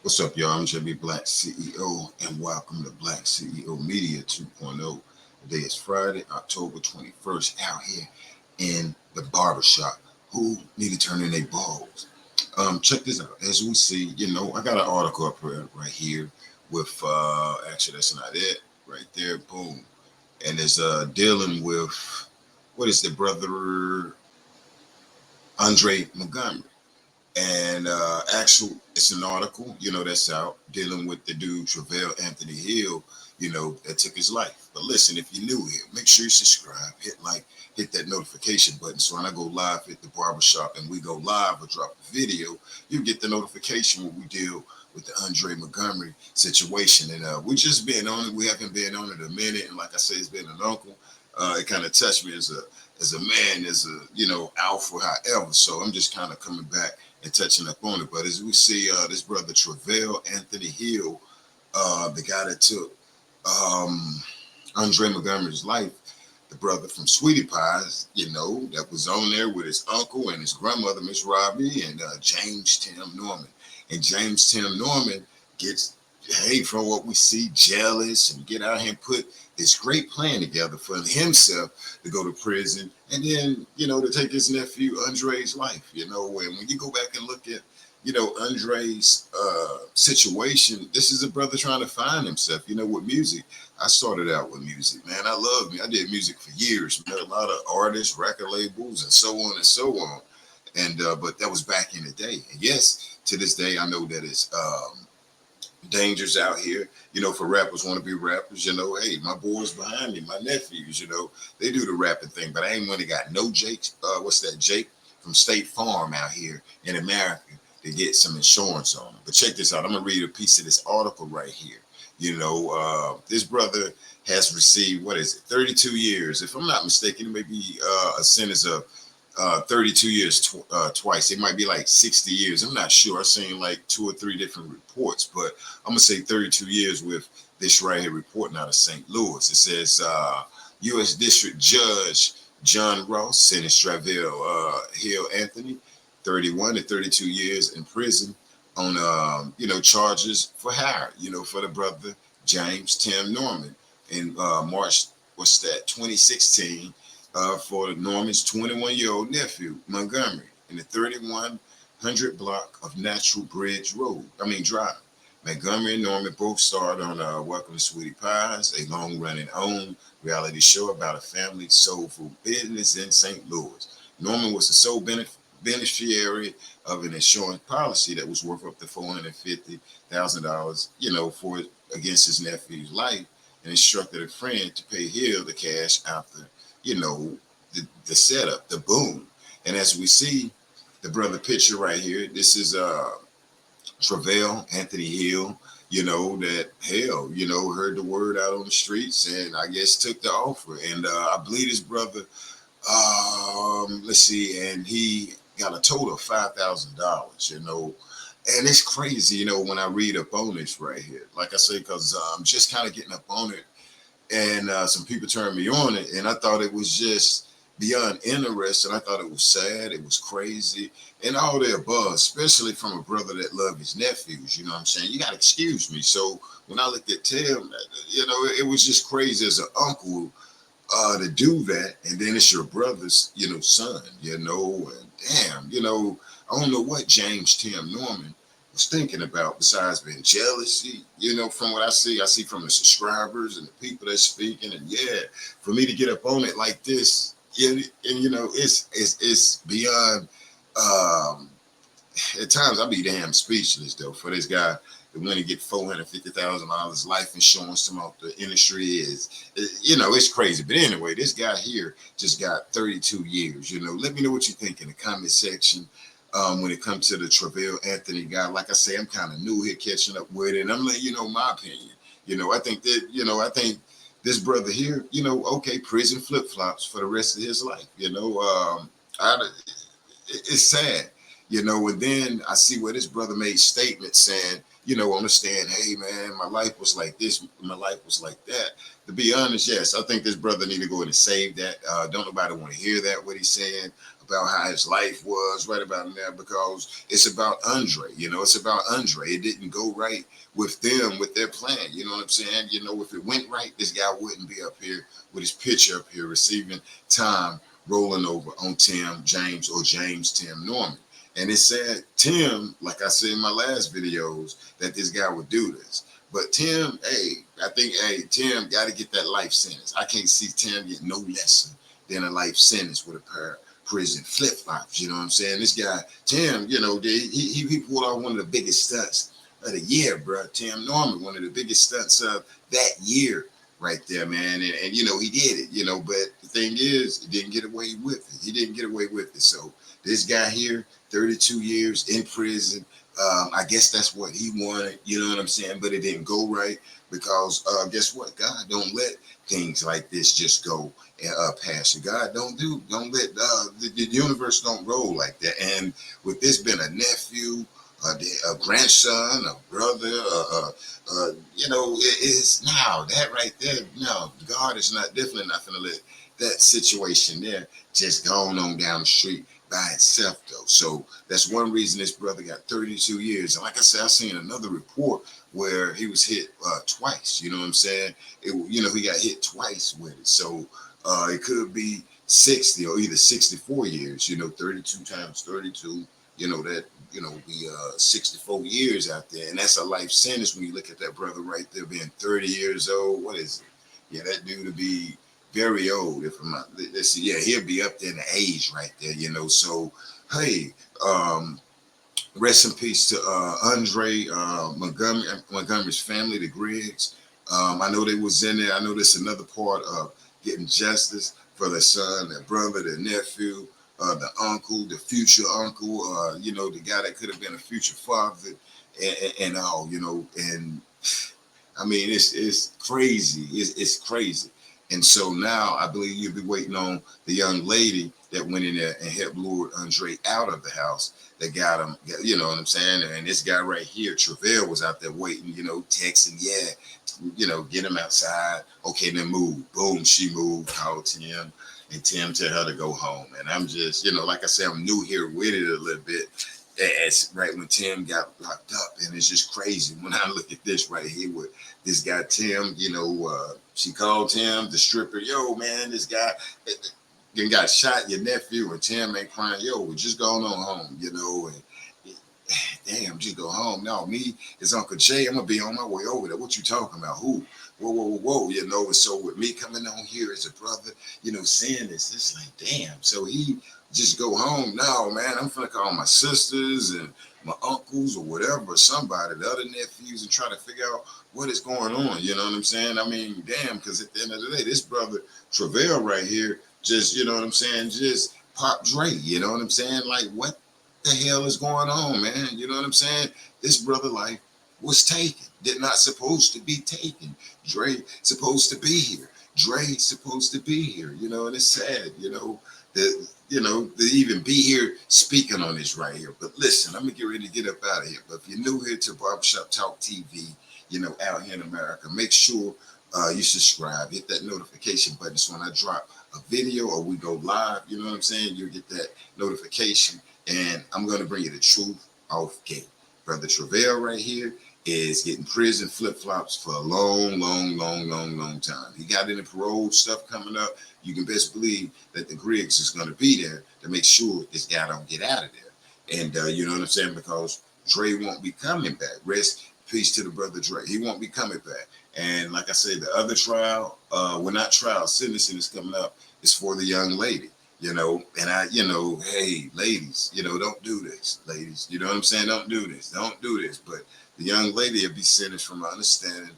What's up, y'all? I'm JB Black CEO, and welcome to Black CEO Media 2.0. Today is Friday, October 21st, out here in the barbershop. Who need to turn in their balls? Check this out. As we see, I got an article up right here with, actually, that's not it. Right there, boom. And it's dealing with, what is the brother, Andre Montgomery. And actual, it's an article, that's out dealing with the dude Travell Anthony Hill, that took his life. But listen, if you're new here, make sure you subscribe, hit like, hit that notification button. So when I go live at the barbershop and we go live or drop a video, you get the notification when we deal with the Andre Montgomery situation. And we just been on it. We haven't been on it a minute. And like I said, it's been an uncle. It kind of touched me as a man, as a alpha, however. So I'm just kind of coming back and touching up on it. But as we see, this brother Travell Anthony Hill, the guy that took Andre Montgomery's life, the brother from Sweetie Pies, that was on there with his uncle and his grandmother, Miss Robbie, and James Tim Norman. And James Tim Norman gets, hey, from what we see, jealous and get out here and put this great plan together for himself to go to prison and then, to take his nephew Andre's life, and when you go back and look at, Andre's situation, this is a brother trying to find himself, with music. I started out with music, man. I love me. I did music for years, met a lot of artists, record labels, and so on and so on. And but that was back in the day. And yes, to this day, I know that it's dangers out here, for rappers want to be rappers, hey, my boys behind me, my nephews, they do the rapping thing, but I ain't really got no Jake, what's that, Jake from State Farm out here in America to get some insurance on them. But check this out. I'm going to read a piece of this article right here. This brother has received, what is it, 32 years. If I'm not mistaken, it may be a sentence of 32 years twice. It might be like 60 years. I'm not sure. I've seen like 2 or 3 different reports, but I'm going to say 32 years with this right here reporting out of St. Louis. It says U.S. District Judge John Ross sentenced Travell Hill Anthony 31 to 32 years in prison on, charges for hire, for the brother James Tim Norman in March, what's that, 2016. For Norman's 21-year-old nephew, Montgomery, in the 3100 block of Natural Bridge Drive. Montgomery and Norman both starred on Welcome to Sweetie Pies, a long-running owned reality show about a family soul food business in St. Louis. Norman was the sole beneficiary of an insurance policy that was worth up to $450,000, for against his nephew's life, and instructed a friend to pay Hill the cash after the setup, the boom. And as we see the brother picture right here, this is Travell Anthony Hill, that hell, heard the word out on the streets and I guess took the offer. And I believe his brother, let's see, and he got a total of $5,000, and it's crazy, when I read up on this right here, like I say, because I'm just kind of getting up on it. And some people turned me on it, and I thought it was just beyond interesting. I thought it was sad, it was crazy, and all the above, especially from a brother that loved his nephews. You know what I'm saying? You got to excuse me. So when I looked at Tim, it was just crazy as an uncle to do that, and then it's your brother's, son, and damn, I don't know what James Tim Norman was thinking about besides being jealousy, from what I see from the subscribers and the people that's speaking. And yeah, for me to get up on it like this, and it's beyond, at times I'll be damn speechless though for this guy to want to get $450,000 life insurance from out the industry it's crazy. But anyway, this guy here just got 32 years. Let me know what you think in the comment section. When it comes to the Travell Anthony guy, like I say, I'm kind of new here catching up with it, and I'm letting you know my opinion. I think that, I think this brother here, okay, prison flip-flops for the rest of his life. It's sad, and then I see where this brother made statements saying, understand, hey man, my life was like this, my life was like that. To be honest, yes, I think this brother need to go in and save that. Don't nobody want to hear that, what he's saying about how his life was right about now, because it's about Andre. It's about Andre. It didn't go right with them, with their plan. You know what I'm saying? If it went right, this guy wouldn't be up here with his picture up here receiving time rolling over on Tim James or James Tim Norman. And it said Tim, like I said in my last videos, that this guy would do this. But Tim, I think Tim got to get that life sentence. I can't see Tim get no lesser than a life sentence with a pair of prison flip-flops. You know what I'm saying? This guy, Tim, he pulled off one of the biggest stunts of the year, bro. Tim Norman, one of the biggest stunts of that year right there, man. And he did it, but the thing is, he didn't get away with it. He didn't get away with it. So this guy here, 32 years in prison. I guess that's what he wanted, you know what I'm saying? But it didn't go right because guess what? God don't let things like this just go past you. God don't let the universe don't roll like that. And with this being a nephew, a grandson, a brother, it's now that right there. No, God is definitely not going to let that situation there just going on down the street by itself, though. So that's one reason this brother got 32 years. And like I said, I seen another report where he was hit twice. You know what I'm saying? He got hit twice with it. So it could be 60 or either 64 years. 32 times 32. That be 64 years out there, and that's a life sentence when you look at that brother right there being 30 years old. What is it? Yeah, that dude to be very old. If I'm not, let's see, yeah, he'll be up there in the age right there. So hey, rest in peace to Andre Montgomery's family, the Griggs. I know they was in there. I know this another part of getting justice for their son, their brother, their nephew. The uncle, the future uncle, the guy that could have been a future father, and all, and I mean, it's crazy. It's crazy. And so now I believe you'll be waiting on the young lady that went in there and helped lure Andre out of the house. That got him, you know what I'm saying? And this guy right here, Travell, was out there waiting, texting, get him outside. Okay, then move. Boom, she moved, called Tim. And Tim tell her to go home. And I'm just, like I said, I'm new here with it a little bit. It's right when Tim got locked up. And it's just crazy when I look at this right here with this guy, Tim, she called Tim, the stripper, yo, man, this guy got shot, your nephew, and Tim ain't crying, yo, we're just going on home, and damn, just go home. No, me, it's Uncle Jay. I'm going to be on my way over there. What you talking about? Who? Whoa. And so with me coming on here as a brother, saying this, it's like, damn. So he just go home. No, man, I'm going to call my sisters and my uncles or whatever, somebody, the other nephews, and try to figure out what is going on. You know what I'm saying? I mean, damn, because at the end of the day, this brother Travell right here just, just pop Dre. You know what I'm saying? Like, what the hell is going on, man? You know what I'm saying? This brother life was taken, did not supposed to be taken. Dre supposed to be here. Dre supposed to be here, and it's sad, to even be here speaking on this right here. But listen, I'm gonna get ready to get up out of here. But if you're new here to Barbershop Talk TV, out here in America, make sure you subscribe, hit that notification button so when I drop a video or we go live, you know what I'm saying, you'll get that notification. And I'm going to bring you the truth off gate. Brother Travell right here is getting prison flip-flops for a long time. He got any parole stuff coming up. You can best believe that the Griggs is going to be there to make sure this guy don't get out of there. And you know what I'm saying? Because Dre won't be coming back. Rest peace to the brother Dre. He won't be coming back. And like I said, the other trial, not trial, sentencing is coming up. It's for the young lady. And I, hey, ladies, don't do this, ladies. You know what I'm saying? Don't do this. But the young lady will be sentenced, from my understanding,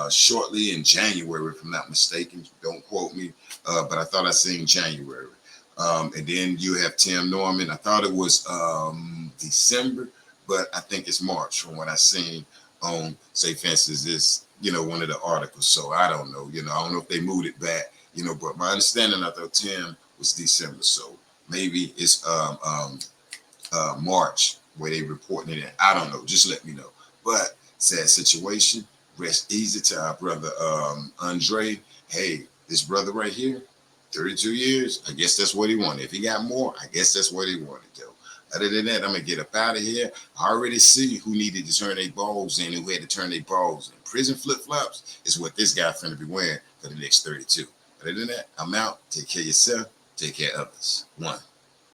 shortly in January, if I'm not mistaken. Don't quote me, but I thought I seen January. And then you have Tim Norman. I thought it was December, but I think it's March from what I seen on, say, Fences is, one of the articles. So I don't know. I don't know if they moved it back, but my understanding, I thought Tim was December, so maybe it's March where they reporting it in. I don't know. Just let me know. But sad situation. Rest easy to our brother Andre. Hey, this brother right here, 32 years, I guess that's what he wanted. If he got more, I guess that's what he wanted, though. Other than that, I'm going to get up out of here. I already see who needed to turn their balls in and who had to turn their balls in. Prison flip-flops is what this guy finna be wearing for the next 32. Other than that, I'm out. Take care of yourself. Take care of others. One.